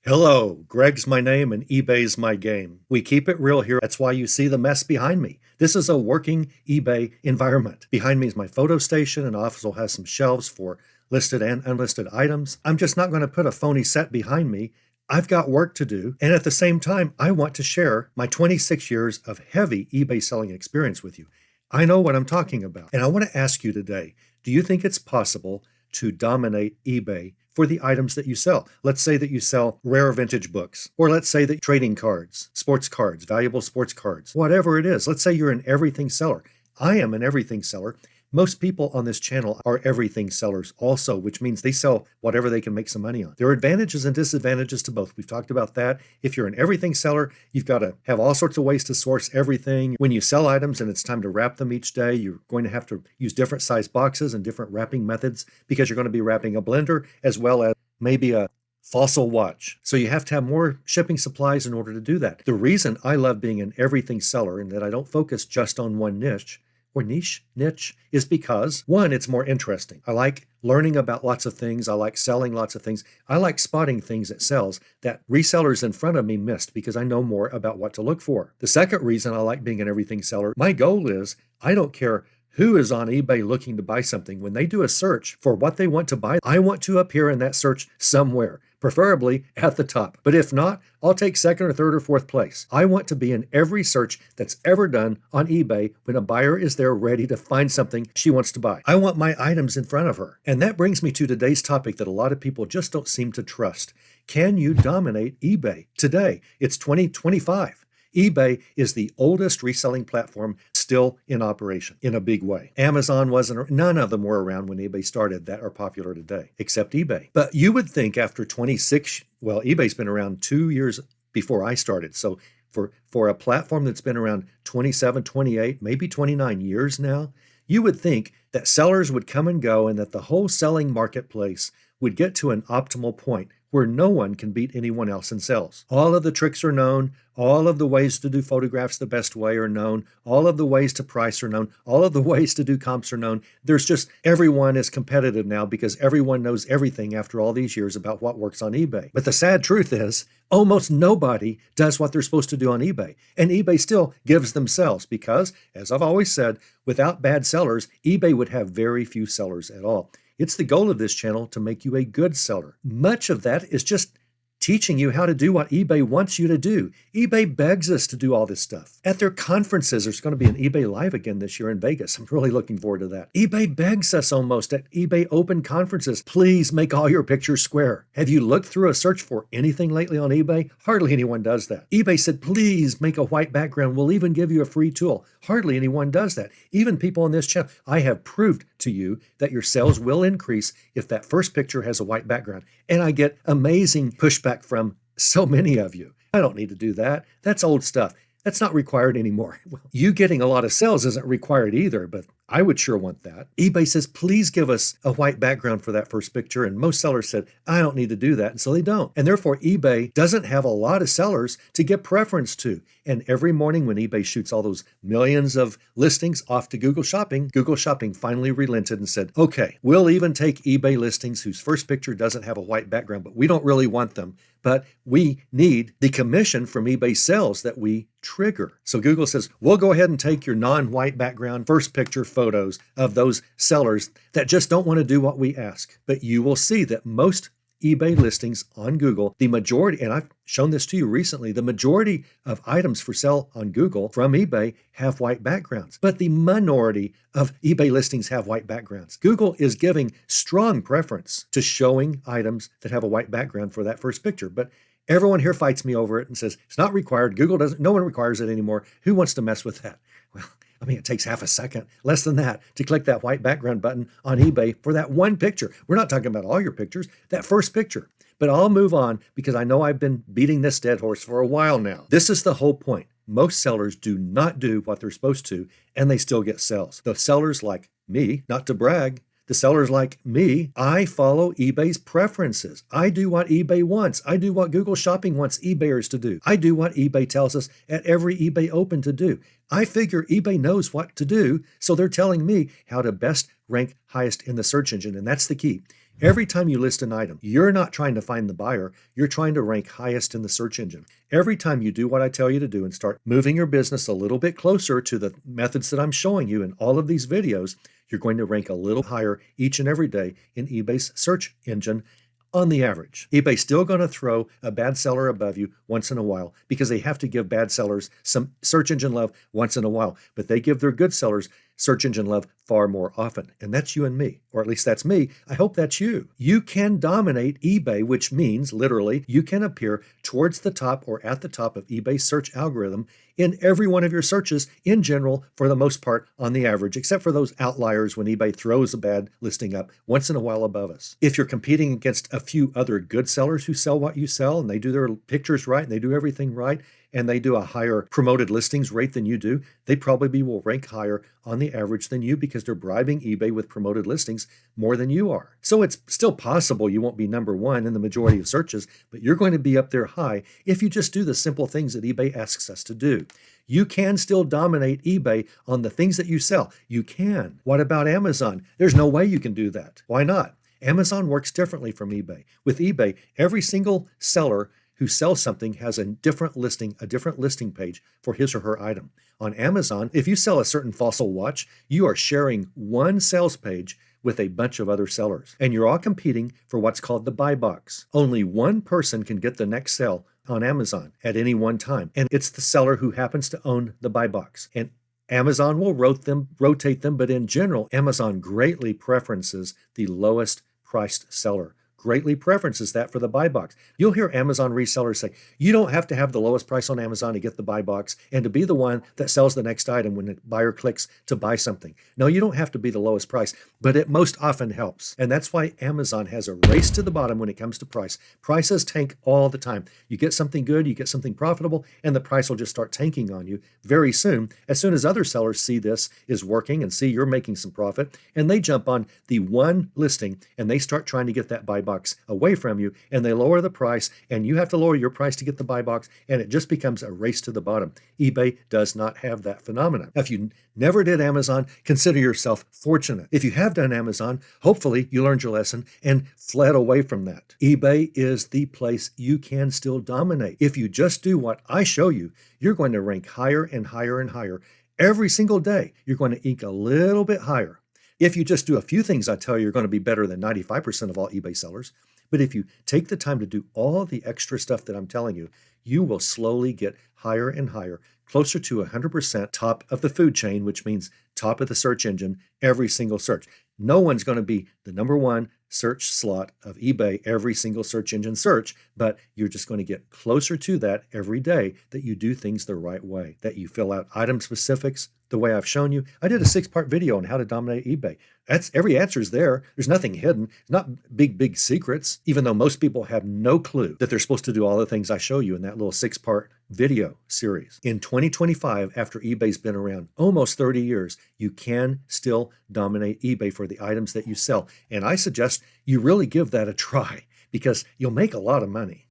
Hello, Greg's my name and eBay's my game. We keep it real here. That's why you see the mess behind me. This is a working eBay environment. Behind me is my photo station and also has some shelves for listed and unlisted items. I'm just not going to put a phony set behind me. I've got work to do. And at the same time, I want to share my 26 years of heavy eBay selling experience with you. I know what I'm talking about. And I want to ask you today, do you think it's possible to dominate eBay for the items that you sell? Let's say that you sell rare vintage books, or let's say that trading cards, sports cards, valuable sports cards, whatever it is. Let's say you're an everything seller. I am an everything seller. Most people on this channel are everything sellers also, which means they sell whatever they can make some money on. There are advantages and disadvantages to both. We've talked about that. If you're an everything seller, you've got to have all sorts of ways to source everything. When you sell items and it's time to wrap them each day, you're going to have to use different size boxes and different wrapping methods because you're going to be wrapping a blender as well as maybe a fossil watch. So you have to have more shipping supplies in order to do that. The reason I love being an everything seller and that I don't focus just on one niche is because, one, it's more interesting. I like learning about lots of things. I like selling lots of things. I like spotting things that sells that resellers in front of me missed because I know more about what to look for. The second reason I like being an everything seller, my goal is I don't care who is on eBay looking to buy something. When they do a search for what they want to buy, I want to appear in that search somewhere, preferably at the top. But if not, I'll take second or third or fourth place. I want to be in every search that's ever done on eBay when a buyer is there ready to find something she wants to buy. I want my items in front of her. And that brings me to today's topic that a lot of people just don't seem to trust. Can you dominate eBay today? It's 2025. eBay is the oldest reselling platform still in operation in a big way. Amazon wasn't, none of them were around when eBay started that are popular today, except eBay. But you would think after 26, well, eBay's been around 2 years before I started. So for a platform that's been around 27, 28, maybe 29 years now, you would think that sellers would come and go and that the whole selling marketplace would get to an optimal point where no one can beat anyone else in sales. All of the tricks are known. All of the ways to do photographs the best way are known. All of the ways to price are known. All of the ways to do comps are known. There's just, everyone is competitive now because everyone knows everything after all these years about what works on eBay. But the sad truth is, almost nobody does what they're supposed to do on eBay. And eBay still gives them sales because, as I've always said, without bad sellers, eBay would have very few sellers at all. It's the goal of this channel to make you a good seller. Much of that is just teaching you how to do what eBay wants you to do. eBay begs us to do all this stuff. At their conferences, there's going to be an eBay Live again this year in Vegas. I'm really looking forward to that. eBay begs us almost at eBay Open conferences, please make all your pictures square. Have you looked through a search for anything lately on eBay? Hardly anyone does that. eBay said, please make a white background. We'll even give you a free tool. Hardly anyone does that. Even people on this channel, I have proved to you that your sales will increase if that first picture has a white background. And I get amazing pushback from so many of you. I don't need to do that. That's old stuff. That's not required anymore. Well, you getting a lot of sales isn't required either, but I would sure want that. eBay says, please give us a white background for that first picture. And most sellers said, I don't need to do that. And so they don't. And therefore, eBay doesn't have a lot of sellers to give preference to. And every morning when eBay shoots all those millions of listings off to Google Shopping finally relented and said, okay, we'll even take eBay listings whose first picture doesn't have a white background, but we don't really want them. But we need the commission from eBay sales that we trigger. So Google says, we'll go ahead and take your non-white background first picture photos of those sellers that just don't want to do what we ask. But you will see that most eBay listings on Google, the majority, and I've shown this to you recently, the majority of items for sale on Google from eBay have white backgrounds, but the minority of eBay listings have white backgrounds. Google is giving strong preference to showing items that have a white background for that first picture, but everyone here fights me over it and says, it's not required. Google doesn't, no one requires it anymore. Who wants to mess with that? Well, I mean, it takes half a second, less than that, to click that white background button on eBay for that one picture. We're not talking about all your pictures, that first picture. But I'll move on because I know I've been beating this dead horse for a while now. This is the whole point. Most sellers do not do what they're supposed to, and they still get sales. The sellers like me, not to brag, the sellers like me, I follow eBay's preferences. I do what eBay wants. I do what Google Shopping wants eBayers to do. I do what eBay tells us at every eBay Open to do. I figure eBay knows what to do, so they're telling me how to best rank highest in the search engine, and that's the key. Every time you list an item, you're not trying to find the buyer, you're trying to rank highest in the search engine. Every time you do what I tell you to do and start moving your business a little bit closer to the methods that I'm showing you in all of these videos, you're going to rank a little higher each and every day in eBay's search engine on the average. eBay's still going to throw a bad seller above you once in a while because they have to give bad sellers some search engine love once in a while, but they give their good sellers search engine love far more often. And that's you and me, or at least that's me. I hope that's you. You can dominate eBay, which means literally you can appear towards the top or at the top of eBay's search algorithm in every one of your searches in general, for the most part, on the average, except for those outliers when eBay throws a bad listing up once in a while above us. If you're competing against a few other good sellers who sell what you sell and they do their pictures right and they do everything right, and they do a higher promoted listings rate than you do, they probably will rank higher on the average than you because they're bribing eBay with promoted listings more than you are. So it's still possible you won't be number one in the majority of searches, but you're going to be up there high if you just do the simple things that eBay asks us to do. You can still dominate eBay on the things that you sell. You can. What about Amazon? There's no way you can do that. Why not? Amazon works differently from eBay. With eBay, every single seller who sells something has a different listing page for his or her item. On Amazon, if you sell a certain fossil watch, you are sharing one sales page with a bunch of other sellers, and you're all competing for what's called the buy box. Only one person can get the next sale on Amazon at any one time, and it's the seller who happens to own the buy box. And Amazon will rotate them, but in general, Amazon greatly preferences the lowest priced seller. Greatly preferences that for the buy box. You'll hear Amazon resellers say, you don't have to have the lowest price on Amazon to get the buy box and to be the one that sells the next item when the buyer clicks to buy something. No, you don't have to be the lowest price, but it most often helps. And that's why Amazon has a race to the bottom when it comes to price. Prices tank all the time. You get something good, you get something profitable, and the price will just start tanking on you very soon as other sellers see this is working and see you're making some profit, and they jump on the one listing and they start trying to get that buy box away from you, and they lower the price, and you have to lower your price to get the buy box, and it just becomes a race to the bottom. eBay does not have that phenomenon. If you never did Amazon, consider yourself fortunate. If you have done Amazon, hopefully you learned your lesson and fled away from that. eBay is the place you can still dominate. If you just do what I show you, you're going to rank higher and higher and higher. Every single day, you're going to eke a little bit higher. If you just do a few things I tell you, you're going to be better than 95% of all eBay sellers. But if you take the time to do all the extra stuff that I'm telling you, you will slowly get higher and higher, closer to 100% top of the food chain, which means top of the search engine, every single search. No one's going to be the number one search slot of eBay every single search engine search, but you're just going to get closer to that every day that you do things the right way, that you fill out item specifics the way I've shown you. I did a 6-part video on how to dominate eBay. Every answer is there. There's nothing hidden. It's not big secrets, even though most people have no clue that they're supposed to do all the things I show you in that little 6-part video series. In 2025, after eBay's been around almost 30 years, you can still dominate eBay for the items that you sell. And I suggest you really give that a try because you'll make a lot of money.